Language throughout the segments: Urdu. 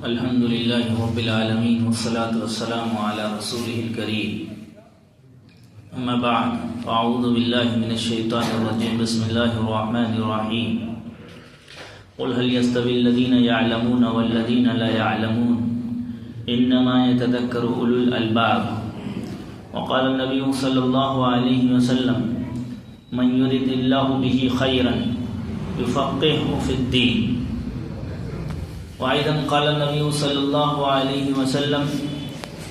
الحمد لله رب العالمين والصلاة والسلام على رسوله الكريم أما بعد فأعوذ بالله من الشيطان الرجيم بسم الله الرحمن الرحيم قل هل يستوي الذين يعلمون والذين لا يعلمون إنما يتذكر أولو الألباب وقال النبي صلى الله عليه وسلم من يرد الله به خيرا يفقهه في الدين وأيضا قال النبي صلى الله عليه وسلم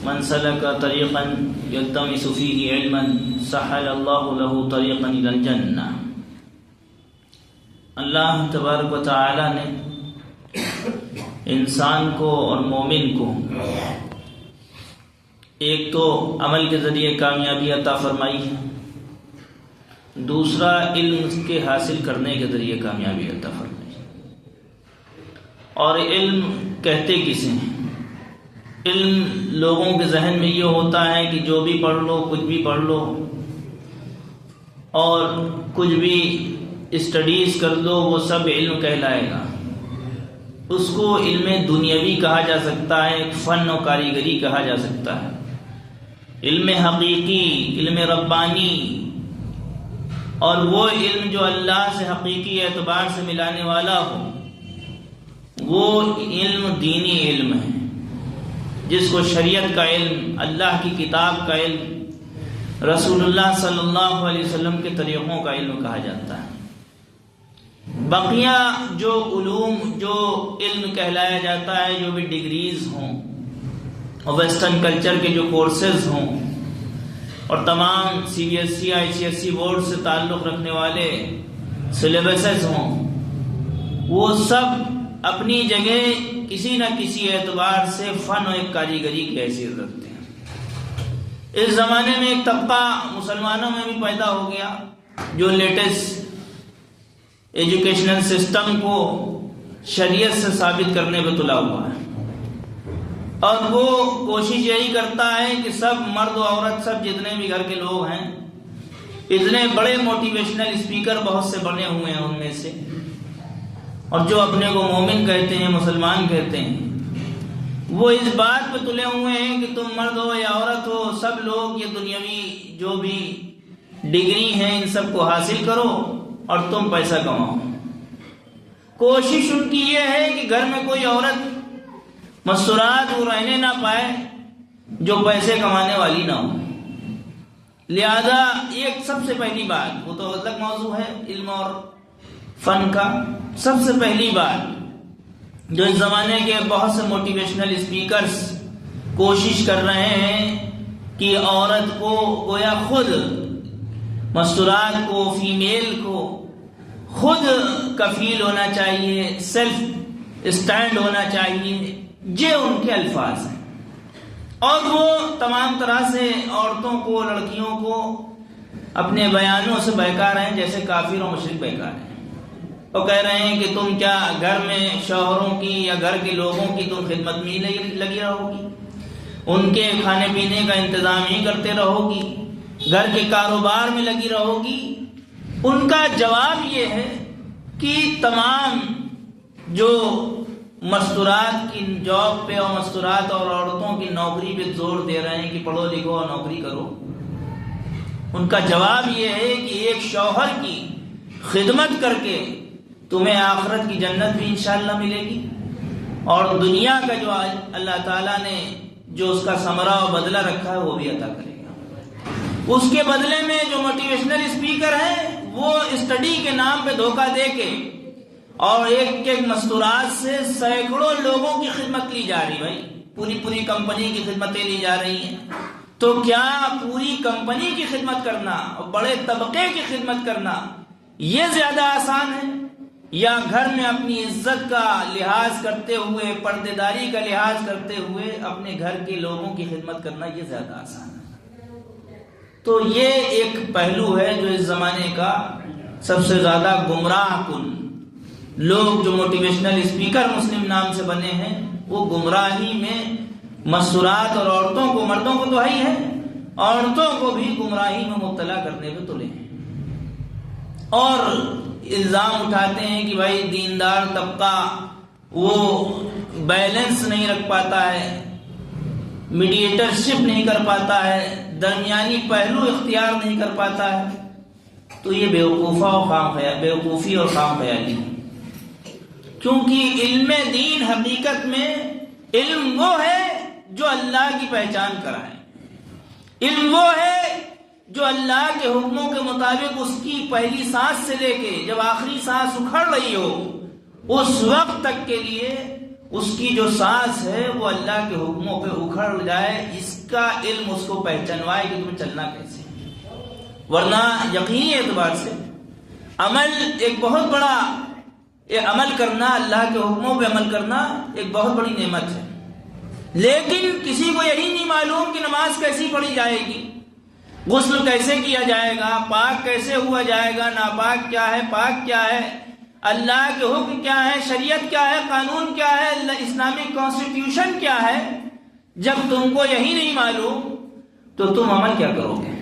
من سلك طريقا يلتمس فيه علما سهل الله له طريقا إلى الجنة۔ اللہ تبارک و تعالی نے انسان کو اور مومن کو ایک تو عمل کے ذریعے کامیابی عطا فرمائی ہے، دوسرا علم کے حاصل کرنے کے ذریعے کامیابی عطا فرمائی۔ اور علم کہتے کسے ہیں؟ علم لوگوں کے ذہن میں یہ ہوتا ہے کہ جو بھی پڑھ لو، کچھ بھی پڑھ لو اور کچھ بھی اسٹڈیز کر دو وہ سب علم کہلائے گا۔ اس کو علم دنیاوی کہا جا سکتا ہے، ایک فن و کاریگری کہا جا سکتا ہے۔ علم حقیقی، علم ربانی اور وہ علم جو اللہ سے حقیقی اعتبار سے ملانے والا ہو، وہ علم دینی علم ہے، جس کو شریعت کا علم، اللہ کی کتاب کا علم، رسول اللہ صلی اللہ علیہ وسلم کے طریقوں کا علم کہا جاتا ہے۔ بقیہ جو علوم، جو علم کہلایا جاتا ہے، جو بھی ڈگریز ہوں اور ویسٹرن کلچر کے جو کورسز ہوں اور تمام CBSE ICSE بورڈ سے تعلق رکھنے والے سلیبسز ہوں، وہ سب اپنی جگہ کسی نہ کسی اعتبار سے فن و ایک کاریگری کی حیثیت رکھتے ہیں۔ اس زمانے میں ایک طبقہ مسلمانوں میں بھی پیدا ہو گیا جو لیٹسٹ ایجوکیشنل سسٹم کو شریعت سے ثابت کرنے پہ تلا ہوا ہے، اور وہ کوشش یہی کرتا ہے کہ سب مرد و عورت، سب جتنے بھی گھر کے لوگ ہیں، اتنے بڑے موٹیویشنل اسپیکر بہت سے بنے ہوئے ہیں ان میں سے، اور جو اپنے کو مومن کہتے ہیں، مسلمان کہتے ہیں، وہ اس بات پہ تلے ہوئے ہیں کہ تم مرد ہو یا عورت ہو، سب لوگ یہ دنیاوی جو بھی ڈگری ہیں ان سب کو حاصل کرو اور تم پیسہ کماؤ۔ کوشش ان کی یہ ہے کہ گھر میں کوئی عورت مستورات وہ رہنے نہ پائے جو پیسے کمانے والی نہ ہو۔ لہذا ایک سب سے پہلی بات، وہ تو الگ موضوع ہے علم اور فن کا، سب سے پہلی بات جو اس زمانے کے بہت سے موٹیویشنل اسپیکرز کوشش کر رہے ہیں کہ عورت کو گویا خود مستورات کو، فیمیل کو خود کفیل ہونا چاہیے، سیلف اسٹینڈ ہونا چاہیے، یہ ان کے الفاظ ہیں۔ اور وہ تمام طرح سے عورتوں کو، لڑکیوں کو اپنے بیانوں سے بہکا رہے ہیں جیسے کافر و مشرک بہکا رہے ہیں۔ وہ کہہ رہے ہیں کہ تم کیا گھر میں شوہروں کی یا گھر کے لوگوں کی تم خدمت میں لگی رہو گی، ان کے کھانے پینے کا انتظام ہی کرتے رہو گی، گھر کے کاروبار میں لگی رہو گی؟ ان کا جواب یہ ہے کہ تمام جو مستورات کی جاب پہ اور مستورات اور عورتوں کی نوکری پہ زور دے رہے ہیں کہ پڑھو لکھو اور نوکری کرو، ان کا جواب یہ ہے کہ ایک شوہر کی خدمت کر کے تمہیں آخرت کی جنت بھی انشاءاللہ ملے گی، اور دنیا کا جو اللہ تعالیٰ نے جو اس کا ثمرہ و بدلہ رکھا ہے وہ بھی عطا کرے گا۔ اس کے بدلے میں جو موٹیویشنل اسپیکر ہیں وہ اسٹڈی کے نام پہ دھوکہ دے کے اور ایک ایک مستورات سے سینکڑوں لوگوں کی خدمت لی جا رہی، بھائی پوری کمپنی کی خدمتیں لی جا رہی ہیں۔ تو کیا پوری کمپنی کی خدمت کرنا اور بڑے طبقے کی خدمت کرنا یہ زیادہ آسان ہے، یا گھر میں اپنی عزت کا لحاظ کرتے ہوئے، پردے داری کا لحاظ کرتے ہوئے اپنے گھر کے لوگوں کی خدمت کرنا یہ زیادہ آسان ہے؟ تو یہ ایک پہلو ہے جو اس زمانے کا سب سے زیادہ گمراہ کن لوگ جو موٹیویشنل اسپیکر مسلم نام سے بنے ہیں، وہ گمراہی میں مستورات اور عورتوں کو، مردوں کو تو ہے ہی ہے، عورتوں کو بھی گمراہی میں مبتلا کرنے پہ تلے ہیں، اور الزام اٹھاتے ہیں کہ بھائی دیندار طبقہ وہ بیلنس نہیں رکھ پاتا ہے، میڈیٹرشپ نہیں کر پاتا ہے، درمیانی پہلو اختیار نہیں کر پاتا ہے، تو یہ بیوقوفی اور خام خیالی ہے۔ کیونکہ علم دین حقیقت میں علم وہ ہے جو اللہ کی پہچان کرائے، علم وہ ہے جو اللہ کے حکموں کے مطابق اس کی پہلی سانس سے لے کے جب آخری سانس اکھڑ رہی ہو اس وقت تک کے لیے اس کی جو سانس ہے وہ اللہ کے حکموں پہ اکھڑ جائے، اس کا علم اس کو پہچانوائے کہ تمہیں چلنا کیسے۔ ورنہ یقینی اعتبار سے عمل ایک بہت بڑا، عمل کرنا، اللہ کے حکموں پہ عمل کرنا ایک بہت بڑی نعمت ہے، لیکن کسی کو یہی نہیں معلوم کہ نماز کیسی پڑھی جائے گی، غسل کیسے کیا جائے گا، پاک کیسے ہوا جائے گا، ناپاک کیا ہے، پاک کیا ہے، اللہ کے حکم کیا ہے، شریعت کیا ہے، قانون کیا ہے، اسلامک کانسٹیٹیوشن کیا ہے۔ جب تم کو یہی نہیں معلوم تو تم عمل کیا کرو گے؟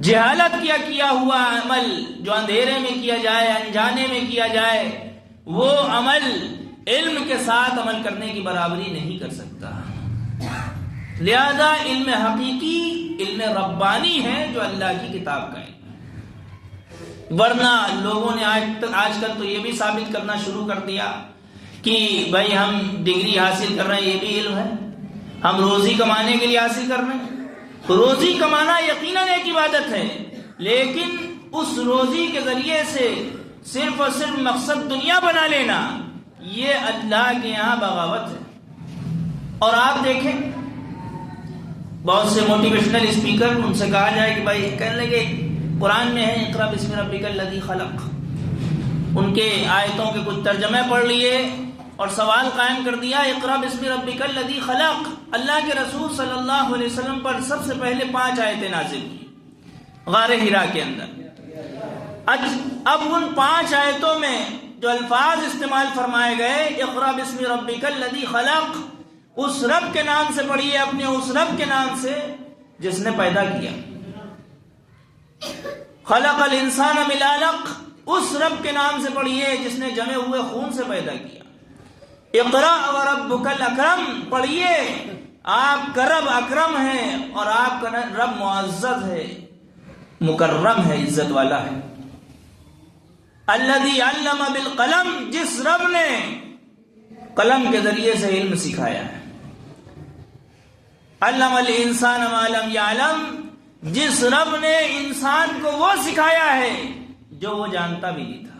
جہالت کیا ہوا عمل جو اندھیرے میں کیا جائے، انجانے میں کیا جائے، وہ عمل علم کے ساتھ عمل کرنے کی برابری نہیں کر سکتا۔ لہذا علم حقیقی علم ربانی ہے جو اللہ کی کتاب کا علم ہے۔ ورنہ لوگوں نے آج کل تو یہ بھی ثابت کرنا شروع کر دیا کہ بھائی ہم ڈگری حاصل کر رہے ہیں، یہ بھی علم ہے، ہم روزی کمانے کے لیے حاصل کر رہے ہیں۔ روزی کمانا یقیناً ایک عبادت ہے، لیکن اس روزی کے ذریعے سے صرف اور صرف مقصد دنیا بنا لینا یہ اللہ کے یہاں بغاوت ہے۔ اور آپ دیکھیں بہت سے موٹیویشنل اسپیکر، ان سے کہا جائے کہ بھائی کہنے لگے قرآن میں ہے اقرأ بسم ربک الذی خلق، ان کے آیتوں کے کچھ ترجمے پڑھ لیے اور سوال قائم کر دیا اقرأ بسم ربک الذی خلق۔ اللہ کے رسول صلی اللہ علیہ وسلم پر سب سے پہلے 5 آیتیں نازل ہوئی غار حرا کے اندر۔ اب ان 5 آیتوں میں جو الفاظ استعمال فرمائے گئے اقرأ بسم ربک الذی خلق، اس رب کے نام سے پڑھیے، اپنے اس رب کے نام سے جس نے پیدا کیا۔ خلق الانسان من علق، اس رب کے نام سے پڑھیے جس نے جمے ہوئے خون سے پیدا کیا۔ اقرأ وربک الاکرم، پڑھیے آپ کا رب اکرم ہے اور آپ کا رب معزز ہے، مکرم ہے، عزت والا ہے۔ الذی علم بالقلم، جس رب نے قلم کے ذریعے سے علم سکھایا ہے۔ علم الانسان ما لم یعلم، جس رب نے انسان کو وہ سکھایا ہے جو وہ جانتا بھی نہیں تھا۔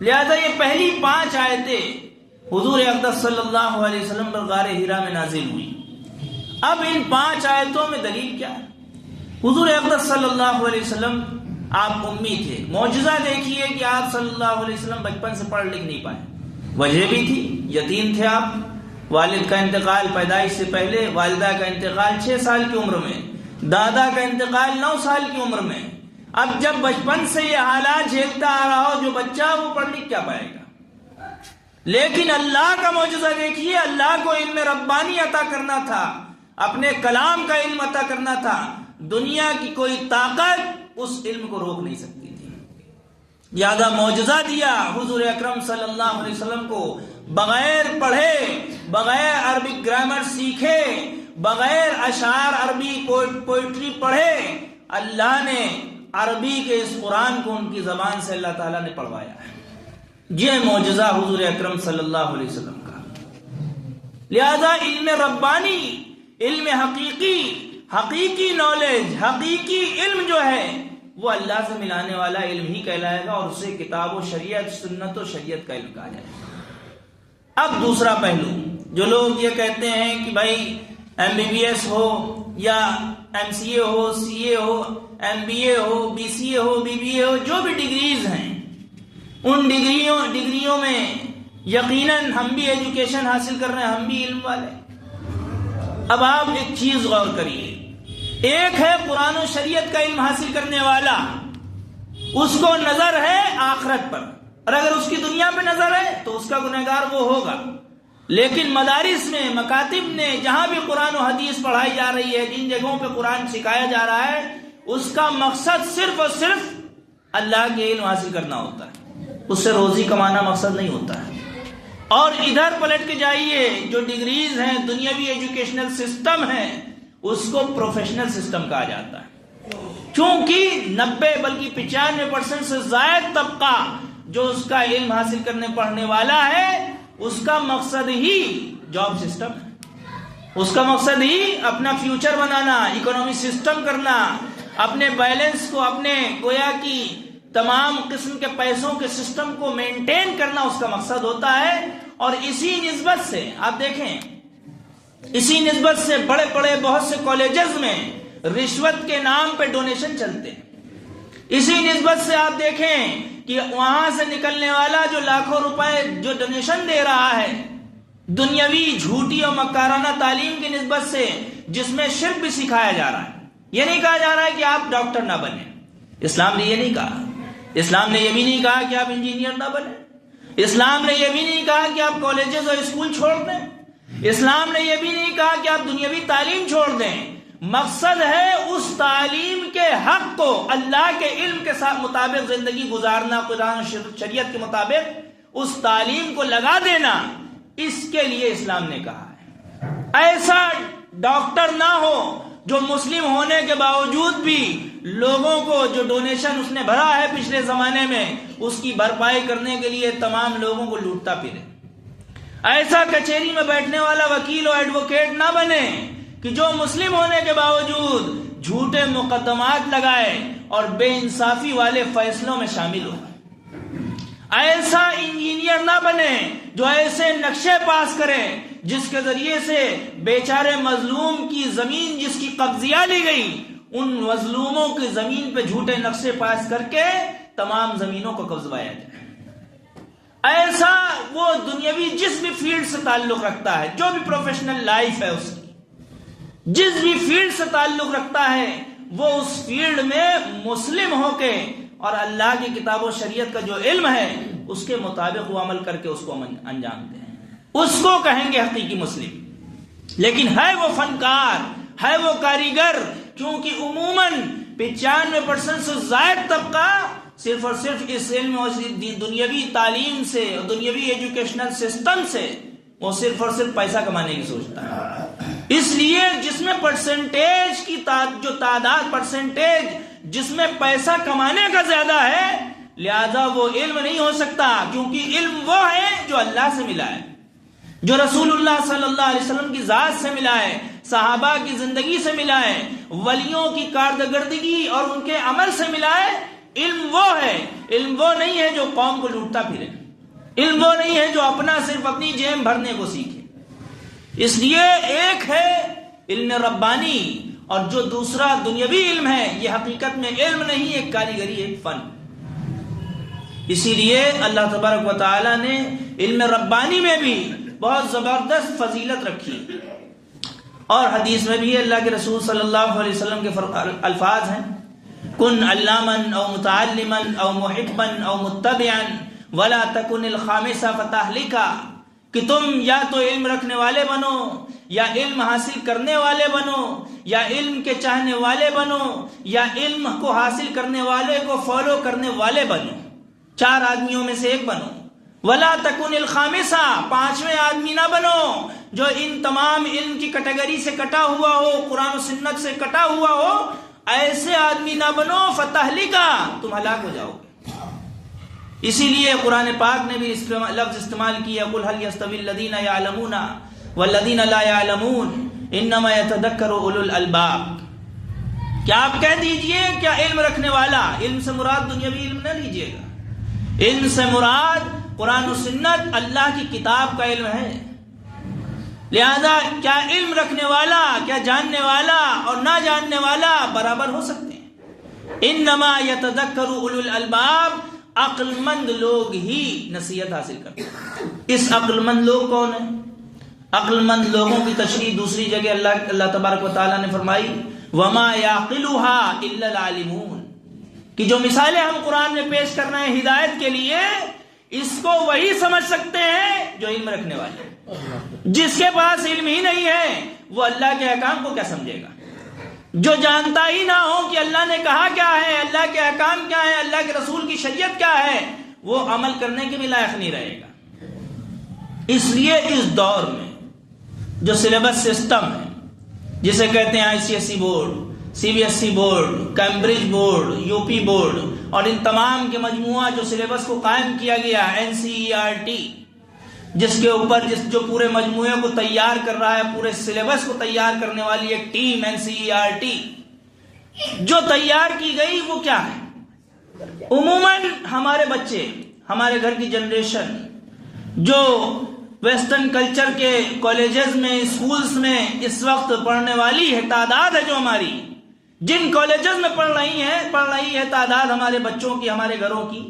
لہذا یہ پہلی 5 آیتیں حضور اقدس صلی اللہ علیہ وسلم پر غار حرا میں نازل ہوئی۔ اب ان 5 آیتوں میں دلیل کیا ہے؟ حضور اقدس صلی اللہ علیہ وسلم آپ امی تھے، معجزہ دیکھیے کہ آپ صلی اللہ علیہ وسلم بچپن سے پڑھ لکھ نہیں پائے، وجہ بھی تھی، یتیم تھے آپ، والد کا انتقال پیدائش سے پہلے، والدہ کا انتقال 6 سال کی عمر میں، دادا کا انتقال 9 سال کی عمر میں۔ اب جب بچپن سے یہ حالات جھیلتا آ رہا ہو جو بچہ وہ پڑھ لکھ کیا پائے گا؟ لیکن اللہ کا معجزہ دیکھیے، اللہ کو علم ربانی عطا کرنا تھا، اپنے کلام کا علم عطا کرنا تھا، دنیا کی کوئی طاقت اس علم کو روک نہیں سکتی تھی۔ لہذا معجزہ دیا حضور اکرم صلی اللہ علیہ وسلم کو، بغیر پڑھے، بغیر عربک گرامر سیکھے، بغیر اشعار عربی پوئٹری پڑھے، اللہ نے عربی کے اس قرآن کو ان کی زبان سے اللہ تعالیٰ نے پڑھوایا ہے۔ یہ معجزہ حضور اکرم صلی اللہ علیہ وسلم کا۔ لہذا علم ربانی، علم حقیقی نالج، حقیقی علم جو ہے وہ اللہ سے ملانے والا علم ہی کہلائے گا، اور اسے کتاب و شریعت، سنت و شریعت کا علم کہا جائے گا۔ اب دوسرا پہلو، جو لوگ یہ کہتے ہیں کہ بھائی MBBS ہو یا MCA ہو، CA ہو، MBA ہو، BCA ہو، BBA ہو، جو بھی ڈگریز ہیں، ان ڈگریوں میں یقیناً ہم بھی ایجوکیشن حاصل کر رہے ہیں، ہم بھی علم والے۔ اب آپ ایک چیز غور کریے، ایک ہے قرآن و شریعت کا علم حاصل کرنے والا، اس کو نظر ہے آخرت پر، اور اگر اس کی دنیا پہ نظر ہے تو اس کا گنہگار وہ ہوگا۔ لیکن مدارس میں، مکاتب میں جہاں بھی قرآن و حدیث پڑھائی جا رہی ہے، جن جگہوں پہ قرآن سکھایا جا رہا ہے، اس کا مقصد صرف اور صرف اللہ کے علم حاصل کرنا ہوتا ہے، اس سے روزی کمانا مقصد نہیں ہوتا ہے۔ اور ادھر پلٹ کے جائیے جو ڈگریز ہیں، دنیاوی ایجوکیشنل سسٹم ہے، اس کو پروفیشنل سسٹم کہا جاتا ہے، چونکہ 90 بلکہ 95% سے زائد طبقہ جو اس کا علم حاصل کرنے پڑھنے والا ہے، اس کا مقصد ہی جاب سسٹم ہے، اس کا مقصد ہی اپنا فیوچر بنانا، اکنامی سسٹم کرنا، اپنے بیلنس کو، اپنے گویا کی تمام قسم کے پیسوں کے سسٹم کو مینٹین کرنا اس کا مقصد ہوتا ہے۔ اور اسی نسبت سے آپ دیکھیں، اسی نسبت سے بڑے بڑے بہت سے کالجز میں رشوت کے نام پہ ڈونیشن چلتے ہیں، اسی نسبت سے آپ دیکھیں کہ وہاں سے نکلنے والا جو لاکھوں روپے جو ڈونیشن دے رہا ہے دنیاوی جھوٹی اور مکارانہ تعلیم کی نسبت سے، جس میں شرک بھی سکھایا جا رہا ہے۔ یہ نہیں کہا جا رہا ہے کہ آپ ڈاکٹر نہ بنیں، اسلام نے یہ نہیں کہا، اسلام نے یہ بھی نہیں کہا کہ آپ انجینئر نہ بنیں، اسلام نے یہ بھی نہیں کہا کہ آپ کالجز اور اسکول چھوڑ دیں، اسلام نے یہ بھی نہیں کہا کہ آپ دنیاوی تعلیم چھوڑ دیں۔ مقصد ہے اس تعلیم کے حق کو، اللہ کے علم کے ساتھ مطابق زندگی گزارنا، قرآن شریعت کے مطابق اس تعلیم کو لگا دینا، اس کے لیے اسلام نے کہا ہے۔ ایسا ڈاکٹر نہ ہو جو مسلم ہونے کے باوجود بھی لوگوں کو جو ڈونیشن اس نے بھرا ہے پچھلے زمانے میں، اس کی بھرپائی کرنے کے لیے تمام لوگوں کو لوٹتا پھرے۔ ایسا کچہری میں بیٹھنے والا وکیل اور ایڈوکیٹ نہ بنے کہ جو مسلم ہونے کے باوجود جھوٹے مقدمات لگائے اور بے انصافی والے فیصلوں میں شامل ہو۔ ایسا انجینئر نہ بنے جو ایسے نقشے پاس کرے جس کے ذریعے سے بیچارے مظلوم کی زمین جس کی قبضیہ لی گئی، ان مظلوموں کی زمین پہ جھوٹے نقشے پاس کر کے تمام زمینوں کو قبضوایا جائے۔ ایسا وہ دنیاوی جس بھی فیلڈ سے تعلق رکھتا ہے، جو بھی پروفیشنل لائف ہے اس کی، جس بھی فیلڈ سے تعلق رکھتا ہے، وہ اس فیلڈ میں مسلم ہو کے اور اللہ کی کتاب و شریعت کا جو علم ہے اس کے مطابق وہ عمل کر کے اس کو انجام دیں، اس کو کہیں گے حقیقی مسلم۔ لیکن ہے وہ فنکار، ہے وہ کاریگر، کیونکہ عموماً 95% سے زائد طبقہ صرف اور صرف اس علم اور دنیاوی تعلیم سے، دنیاوی ایجوکیشنل سسٹم سے وہ صرف اور صرف پیسہ کمانے کی سوچتا ہے۔ اس لیے جس میں پرسنٹیج کی جو تعداد، پرسنٹیج جس میں پیسہ کمانے کا زیادہ ہے، لہذا وہ علم نہیں ہو سکتا، کیونکہ علم وہ ہے جو اللہ سے ملا ہے، جو رسول اللہ صلی اللہ علیہ وسلم کی ذات سے ملا ہے، صحابہ کی زندگی سے ملا ہے، ولیوں کی کارکردگی اور ان کے عمل سے ملا ہے۔ علم وہ ہے، علم وہ نہیں ہے جو قوم کو لوٹتا پھرے، علم وہ نہیں ہے جو اپنا صرف اپنی جیب بھرنے کو سیکھے۔ اس لیے ایک ہے علم ربانی اور جو دوسرا دنیاوی علم ہے، یہ حقیقت میں علم نہیں، ایک کاریگری، ایک فن۔ اسی لیے اللہ تبارک و تعالی نے علم ربانی میں بھی بہت زبردست فضیلت رکھی، اور حدیث میں بھی اللہ کے رسول صلی اللہ علیہ وسلم کے الفاظ ہیں، کن علاما او متعلما او محبا او متبعا ولا تکن الخامسہ فتہلکا، کہ تم یا تو علم رکھنے والے بنو، یا علم حاصل کرنے والے بنو، یا علم کے چاہنے والے بنو، یا علم کو حاصل کرنے والے کو فالو کرنے والے بنو، 4 آدمیوں میں سے ایک بنو۔ ولا تکن الخامسہ، 5ویں آدمی نہ بنو جو ان تمام علم کی کیٹیگری سے کٹا ہوا ہو، قرآن و سنت سے کٹا ہوا ہو، ایسے آدمی نہ بنو فتہلکا، تم ہلاک ہو جاؤ گے۔ اسی لیے قرآن پاک نے بھی لفظ استعمال کیا، قل هل يستوي الذين يعلمون والذين لا يعلمون انما يتذكر اولو الالباب، کیا آپ کہہ دیجئے کیا علم رکھنے والا، علم سے مراد دنیاوی علم نہ لیجئے گا، علم سے مراد قرآن و سنت، اللہ کی کتاب کا علم ہے۔ لہذا کیا علم رکھنے والا، کیا جاننے والا اور نہ جاننے والا برابر ہو سکتے ہیں؟ انما يتذكر اولو الالباب، عقل مند لوگ ہی نصیحت حاصل کرتے ہیں۔ اس عقل مند لوگ کون ہیں؟ عقل مند لوگوں کی تشریح دوسری جگہ اللہ تبارک و تعالیٰ نے فرمائی، وما يعقلها الا العالمون، کہ جو مثالیں ہم قرآن میں پیش کر رہے ہیں ہدایت کے لیے، اس کو وہی سمجھ سکتے ہیں جو علم رکھنے والے ہیں۔ جس کے پاس علم ہی نہیں ہے وہ اللہ کے احکام کو کیا سمجھے گا؟ جو جانتا ہی نہ ہو کہ اللہ نے کہا کیا ہے، اللہ کے احکام کیا ہے، اللہ کے رسول کی شریعت کیا ہے، وہ عمل کرنے کے بھی لائق نہیں رہے گا۔ اس لیے اس دور میں جو سلیبس سسٹم ہے، جسے کہتے ہیں ICSE board, CBSE board, Cambridge board, UP board, اور ان تمام کے مجموعہ جو سلیبس کو قائم کیا گیا NCERT، جس کے اوپر جو پورے مجموعے کو تیار کر رہا ہے، پورے سلیبس کو تیار کرنے والی ایک ٹیم NCERT جو تیار کی گئی، وہ کیا ہے؟ عموماً ہمارے بچے، ہمارے گھر کی جنریشن جو ویسٹرن کلچر کے کالجز میں، اسکولز میں اس وقت پڑھنے والی ہے، تعداد ہے جو ہماری جن کالجز میں پڑھ رہی ہے تعداد ہمارے بچوں کی، ہمارے گھروں کی،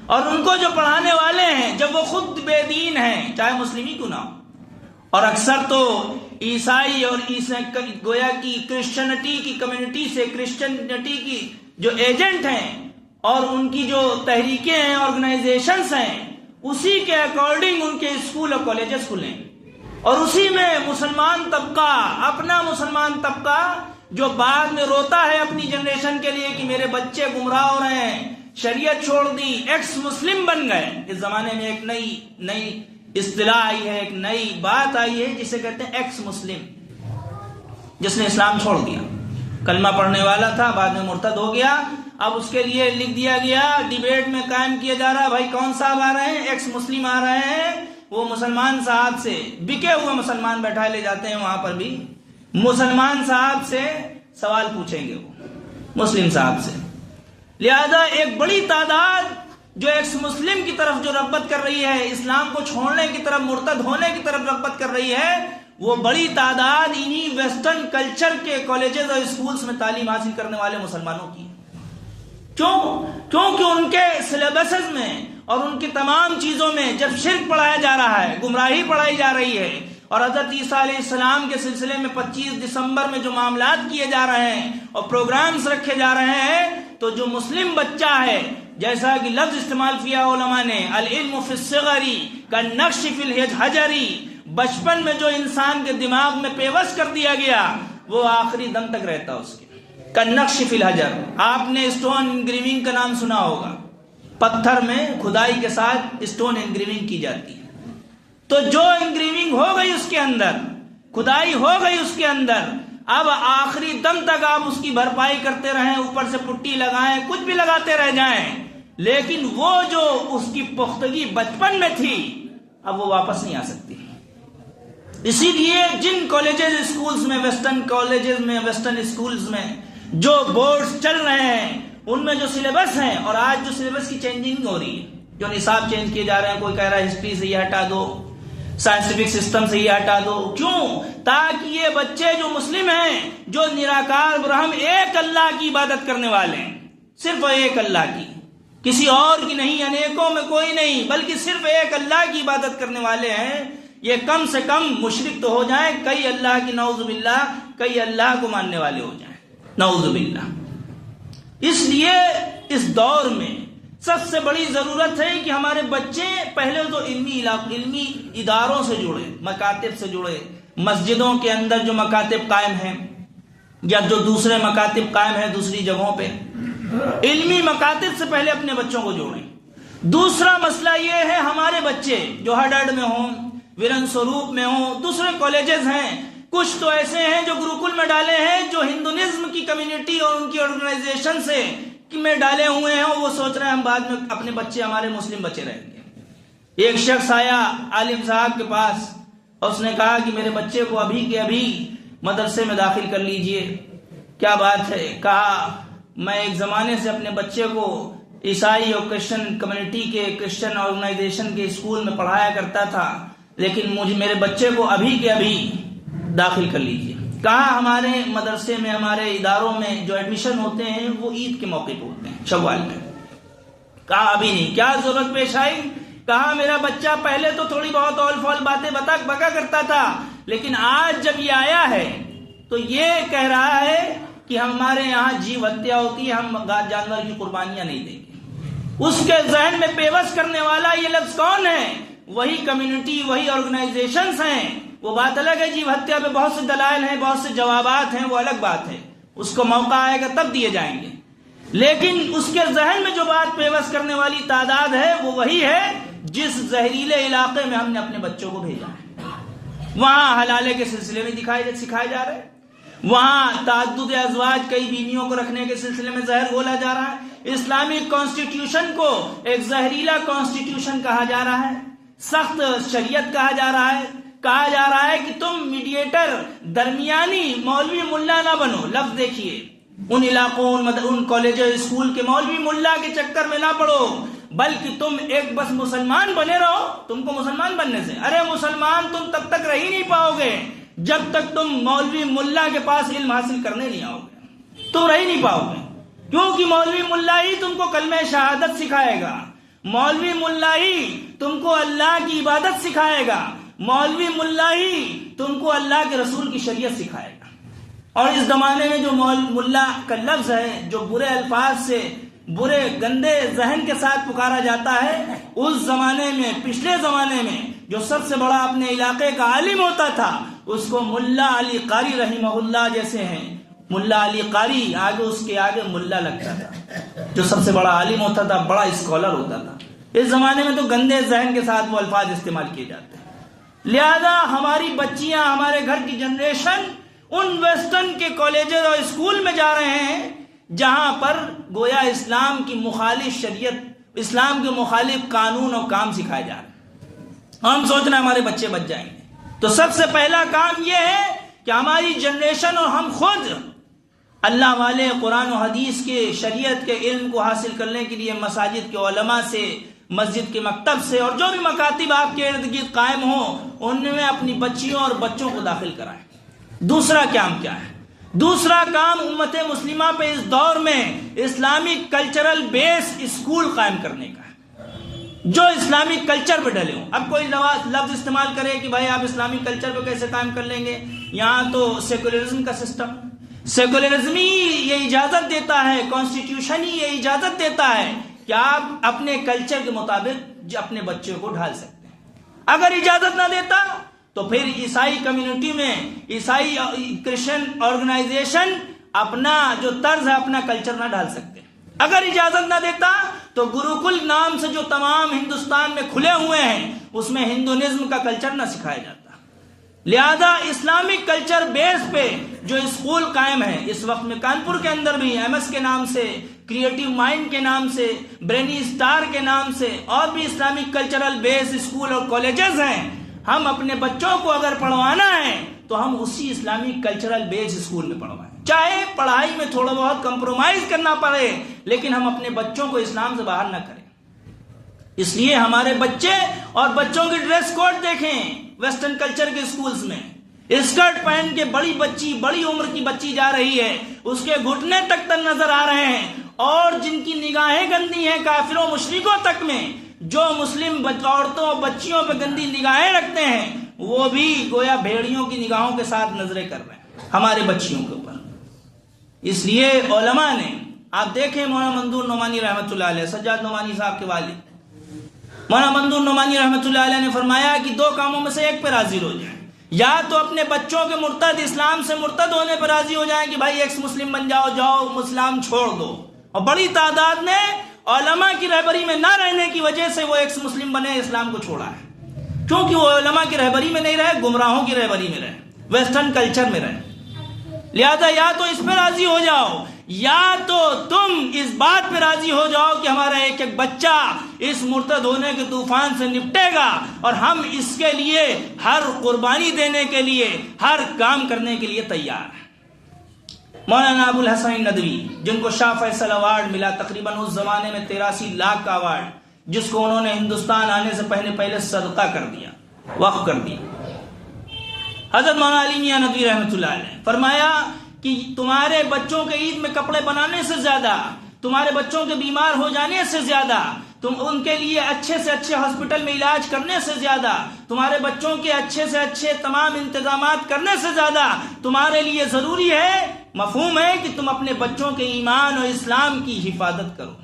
اور ان کو جو پڑھانے والے ہیں جب وہ خود بے دین ہیں، چاہے مسلم ہی کیوں نہ ہو، اور اکثر تو عیسائی اور گویا کی کرسچنٹی کی کمیونٹی سے، کرسچنٹی کی جو ایجنٹ ہیں اور ان کی جو تحریکیں ہیں، آرگنائزیشنز ہیں، اسی کے اکارڈنگ ان کے اسکول اور کالجز کھلیں، اور اسی میں مسلمان طبقہ، اپنا مسلمان طبقہ جو بعد میں روتا ہے اپنی جنریشن کے لیے کہ میرے بچے گمراہ ہو رہے ہیں، شریعت چھوڑ دی، ایکس مسلم بن گئے۔ اس زمانے میں ایک نئی اصطلاح آئی ہے، ایک نئی بات آئی ہے جسے کہتے ہیں ایکس مسلم، جس نے اسلام چھوڑ دیا، کلمہ پڑھنے والا تھا، بعد میں مرتد ہو گیا، اب اس کے لیے لکھ دیا گیا، ڈیبیٹ میں قائم کیا جا رہا، بھائی کون صاحب آ رہے ہیں؟ ایکس مسلم آ رہے ہیں، وہ مسلمان صاحب سے، بکے ہوئے مسلمان بیٹھا لے جاتے ہیں وہاں پر بھی، مسلمان صاحب سے سوال پوچھیں گے، وہ مسلم صاحب سے۔ لہذا ایک بڑی تعداد جو ایکس مسلم کی طرف جو رغبت کر رہی ہے، اسلام کو چھوڑنے کی طرف، مرتد ہونے کی طرف رغبت کر رہی ہے، وہ بڑی تعداد انہی ویسٹرن کلچر کے کالجز اور اسکولز میں تعلیم حاصل کرنے والے مسلمانوں کی۔ کیونکہ ان کے سلیبسز میں اور ان کی تمام چیزوں میں جب شرک پڑھایا جا رہا ہے، گمراہی پڑھائی جا رہی ہے، اور حضرت عیسیٰ علیہ السلام کے سلسلے میں 25 دسمبر میں جو معاملات کیے جا رہے ہیں اور پروگرامز رکھے جا رہے ہیں، تو جو مسلم بچہ ہے، جیسا کہ لفظ استعمال کیا علماء نے، العلم فی الصغر کالنقش فی الحجر، بچپن میں جو انسان کے دماغ میں پیوست کر دیا گیا وہ آخری دم تک رہتا اس کے، کالنقش فی الحجر۔ آپ نے اسٹون انگریونگ کا نام سنا ہوگا، پتھر میں کھدائی کے ساتھ اسٹون انگریونگ کی جاتی ہے، تو جو انگریونگ ہو گئی اس کے اندر، کھدائی ہو گئی اس کے اندر، اب آخری دم تک آپ اس کی بھرپائی کرتے رہیں، اوپر سے پٹی لگائیں، کچھ بھی لگاتے رہ جائیں، لیکن وہ جو اس کی پختگی بچپن میں تھی اب وہ واپس نہیں آ سکتی۔ اسی لیے جن کالجز اسکولز میں، ویسٹرن کالجز میں، ویسٹرن اسکولز میں جو بورڈز چل رہے ہیں، ان میں جو سلیبس ہیں، اور آج جو سلیبس کی چینجنگ ہو رہی ہے، جو نصاب چینج کیے جا رہے ہیں، کوئی کہہ رہا ہے ہسٹری سے یہ ہٹا دو، سائنٹیفک سسٹم سے یہ ہٹا دو، کیوں؟ تاکہ یہ بچے جو مسلم ہیں، جو نراکار برہم ایک اللہ کی عبادت کرنے والے ہیں، صرف ایک اللہ کی، کسی اور کی نہیں، انیکوں میں کوئی نہیں، بلکہ صرف ایک اللہ کی عبادت کرنے والے ہیں، یہ کم سے کم مشرک تو ہو جائیں، کئی اللہ کی، نعوذ باللہ، کئی اللہ کو ماننے والے ہو جائیں، نعوذ باللہ۔ اس لیے اس دور میں سب سے بڑی ضرورت ہے کہ ہمارے بچے پہلے تو علمی اداروں سے جڑے، مکاتب سے جڑے، مسجدوں کے اندر جو مکاتب قائم ہیں یا جو دوسرے مکاتب قائم ہیں دوسری جگہوں پہ، علمی مکاتب سے پہلے اپنے بچوں کو جوڑیں۔ دوسرا مسئلہ یہ ہے، ہمارے بچے جو ہارڈ میں ہوں، ویرن سوروپ میں ہوں، دوسرے کالجز ہیں، کچھ تو ایسے ہیں جو گروکل میں ڈالے ہیں، جو ہندونزم کی کمیونٹی اور ان کی آرگنائزیشن سے میں ڈالے ہوئے ہیں، اور وہ سوچ رہے ہیں ہم بعد میں اپنے بچے ہمارے مسلم بچے رہیں گے۔ ایک شخص آیا عالم صاحب کے پاس اور اس نے کہا کہ میرے بچے کو ابھی کے ابھی مدرسے میں داخل کر لیجئے۔ کیا بات ہے؟ کہا میں ایک زمانے سے اپنے بچے کو عیسائی اور کرسچن کمیونٹی کے، کرسچن آرگنائزیشن کے اسکول میں پڑھایا کرتا تھا، لیکن میرے بچے کو ابھی کے ابھی داخل کر لیجئے۔ کہا ہمارے مدرسے میں، ہمارے اداروں میں جو ایڈمیشن ہوتے ہیں وہ عید کے موقع پہ ہوتے ہیں، شوال میں۔ کہا ابھی نہیں، کیا ضرورت پیش آئی؟ کہا میرا بچہ پہلے تو تھوڑی بہت اول فول باتیں بکا کرتا تھا، لیکن آج جب یہ آیا ہے تو یہ کہہ رہا ہے کہ ہمارے یہاں جیو ہتیا ہوتی ہے، ہم جانور کی قربانیاں نہیں دیں گے۔ اس کے ذہن میں پیوست کرنے والا یہ لفظ کون ہے؟ وہی کمیونٹی، وہی آرگنائزیشنز ہیں۔ وہ بات الگ ہے، جیو ہتیا پہ بہت سے دلائل ہیں، بہت سے جوابات ہیں، وہ الگ بات ہے، اس کو موقع آئے گا تب دیے جائیں گے، لیکن اس کے ذہن میں جو بات پیوست کرنے والی تعداد ہے وہ وہی ہے جس زہریلے علاقے میں ہم نے اپنے بچوں کو بھیجا ہے، وہاں حلالے کے سلسلے میں سکھائے جا رہے ہیں، وہاں تعدد ازواج کئی بیویوں کو رکھنے کے سلسلے میں زہر گھولا جا رہا ہے، اسلامک کانسٹیٹیوشن کو ایک زہریلا کانسٹیٹیوشن کہا جا رہا ہے، سخت شریعت کہا جا رہا ہے کہ تم میڈیٹر، درمیانی مولوی ملا نہ بنو۔ لفظ دیکھیے، ان علاقوں ان کالج اسکول کے مولوی ملا کے چکر میں نہ پڑو، بلکہ تم ایک بس مسلمان بنے رہو۔ تم کو مسلمان بننے سے، ارے مسلمان تم تب تک رہ ہی نہیں پاؤ گے جب تک تم مولوی ملا کے پاس علم حاصل کرنے نہیں آؤ گے، تم رہ ہی نہیں پاؤ گے، کیونکہ مولوی ملا ہی تم کو کلمہ شہادت سکھائے گا، مولوی ملا ہی تم کو اللہ کی عبادت سکھائے گا، مولوی ملا ہی تم کو اللہ کے رسول کی شریعت سکھائے گا۔ اور اس زمانے میں جو ملا کا لفظ ہے، جو برے الفاظ سے، برے گندے ذہن کے ساتھ پکارا جاتا ہے، اس زمانے میں، پچھلے زمانے میں جو سب سے بڑا اپنے علاقے کا عالم ہوتا تھا، اس کو ملا علی قاری رحمہ اللہ جیسے ہیں، ملا علی قاری آگے اس کے آگے ملا لگتا تھا، جو سب سے بڑا عالم ہوتا تھا، بڑا اسکالر ہوتا تھا۔ اس زمانے میں تو گندے ذہن کے ساتھ وہ الفاظ استعمال کیے جاتے ہیں۔ لہذا ہماری بچیاں، ہمارے گھر کی جنریشن ان ویسٹرن کے کالجز اور اسکول میں جا رہے ہیں جہاں پر گویا اسلام کی مخالف شریعت، اسلام کے مخالف قانون اور کام سکھائے جا رہے ہیں۔ ہم سوچ رہے ہیں ہمارے بچے بچ جائیں گے، تو سب سے پہلا کام یہ ہے کہ ہماری جنریشن اور ہم خود اللہ والے، قرآن و حدیث کے، شریعت کے علم کو حاصل کرنے کے لیے مساجد کے علماء سے، مسجد کے مکتب سے، اور جو بھی مکاتب آپ کے ارد گرد قائم ہوں ان میں اپنی بچیوں اور بچوں کو داخل کرائیں۔ دوسرا کام کیا ہے؟ دوسرا کام امت مسلمہ پہ اس دور میں اسلامک کلچرل بیس اسکول قائم کرنے کا ہے، جو اسلامک کلچر پہ ڈلے ہوں۔ اب کوئی لفظ استعمال کرے کہ بھائی آپ اسلامک کلچر پہ کیسے قائم کر لیں گے، یہاں تو سیکولرزم کا سسٹم، سیکولرزم ہی یہ اجازت دیتا ہے، کانسٹیٹیوشن ہی یہ اجازت دیتا ہے کہ آپ اپنے کلچر کے مطابق اپنے بچوں کو ڈھال سکتے ہیں۔ اگر اجازت نہ دیتا تو پھر عیسائی کمیونٹی میں، عیسائی کرسچن آرگنائزیشن اپنا جو طرز ہے، اپنا کلچر نہ ڈال سکتے۔ اگر اجازت نہ دیتا تو گروکل نام سے جو تمام ہندوستان میں کھلے ہوئے ہیں، اس میں ہندونزم کا کلچر نہ سکھایا جاتا۔ لہذا اسلامک کلچر بیس پہ جو اسکول قائم ہے، اس وقت میں کانپور کے اندر بھی ایم ایس کے نام سے، کریٹو مائنڈ کے نام سے، برینی اسٹار کے نام سے، اور بھی اسلامک کلچرل بیس اسکول اور کالجز ہیں۔ ہم اپنے بچوں کو اگر پڑھوانا ہے تو ہم اسی اسلامک کلچرل بیس اسکول میں پڑھوائیں، چاہے پڑھائی میں تھوڑا بہت کمپرومائز کرنا پڑے، لیکن ہم اپنے بچوں کو اسلام سے باہر نہ کریں۔ اس لیے ہمارے بچے اور بچوں کی ڈریس کوڈ دیکھیں، ویسٹرن کلچر کے اسکولز میں اسکرٹ پہن کے بڑی عمر کی بچی جا رہی ہے، اس کے گھٹنے تک نظر آ رہے ہیں، اور جن کی نگاہیں گندی ہیں کافروں مشرکوں تک میں، جو مسلم عورتوں اور بچیوں پہ گندی نگاہیں رکھتے ہیں، وہ بھی گویا بھیڑیوں کی نگاہوں کے ساتھ نظریں کر رہے ہیں ہمارے بچیوں کے اوپر۔ اس لیے علماء نے، آپ دیکھیں مولانا منظور نعمانی رحمۃ اللہ علیہ، سجاد نعمانی صاحب کے والد مولانا منظور نعمانی رحمۃ اللہ علیہ نے فرمایا کہ دو کاموں میں سے ایک پہ راضی ہو جائیں، یا تو اپنے بچوں کے مرتد، اسلام سے مرتد ہونے پہ راضی ہو جائیں کہ بھائی ایکس مسلم بن جاؤ، اسلام چھوڑ دو، اور بڑی تعداد نے علماء کی رہبری میں نہ رہنے کی وجہ سے وہ ایکس مسلم بنے، اسلام کو چھوڑا ہے، کیونکہ وہ علماء کی رہبری میں نہیں رہے، گمراہوں کی رہبری میں رہے، ویسٹرن کلچر میں رہے۔ لہذا یا تو اس پہ راضی ہو جاؤ، یا تو تم اس بات پہ راضی ہو جاؤ کہ ہمارا ایک ایک بچہ اس مرتد ہونے کے طوفان سے نپٹے گا، اور ہم اس کے لیے ہر قربانی دینے کے لیے، ہر کام کرنے کے لیے تیار ہیں۔ مولانا ابو الحسن ندوی، جن کو شاہ فیصل ایوارڈ ملا، تقریباً اس زمانے میں 83 لاکھ کا ایوارڈ، جس کو انہوں نے ہندوستان آنے سے پہلے صدقہ کر دیا، وقف کر دیا۔ حضرت مولانا علی میاں ندوی رحمۃ اللہ علیہ فرمایا کہ تمہارے بچوں کے عید میں کپڑے بنانے سے زیادہ، تمہارے بچوں کے بیمار ہو جانے سے زیادہ، تم ان کے لیے اچھے سے اچھے ہاسپٹل میں علاج کرنے سے زیادہ، تمہارے بچوں کے اچھے سے اچھے تمام انتظامات کرنے سے زیادہ تمہارے لیے ضروری ہے، مفہوم ہے کہ تم اپنے بچوں کے ایمان اور اسلام کی حفاظت کرو۔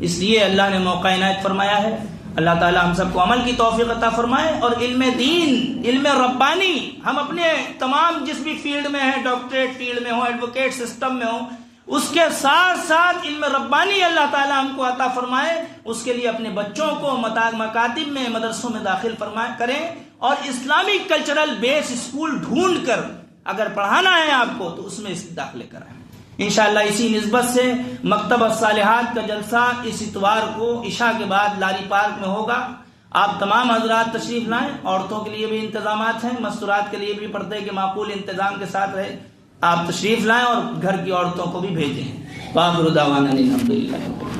اس لیے اللہ نے موقع عنایت فرمایا ہے۔ اللہ تعالی ہم سب کو عمل کی توفیق عطا فرمائے، اور علم دین، علم ربانی، ہم اپنے تمام جس بھی فیلڈ میں ہیں، ڈاکٹریٹ فیلڈ میں ہوں، ایڈوکیٹ سسٹم میں ہوں، اس کے ساتھ ساتھ علم ربانی اللہ تعالیٰ ہم کو عطا فرمائے، اس کے لیے اپنے بچوں کو مکاتب میں، مدرسوں میں داخل کریں، اور اسلامی کلچرل بیس اسکول ڈھونڈ کر اگر پڑھانا ہے آپ کو تو اس میں داخلے کرائیں انشاءاللہ۔ اسی نسبت سے مکتب الصالحات کا جلسہ اس اتوار کو عشاء کے بعد لاری پارک میں ہوگا۔ آپ تمام حضرات تشریف لائیں، عورتوں کے لیے بھی انتظامات ہیں، مستورات کے لیے بھی پردے کے معقول انتظام کے ساتھ رہے، آپ تشریف لائیں اور گھر کی عورتوں کو بھی بھیجیں۔ وآخر دعوانا الحمدللہ۔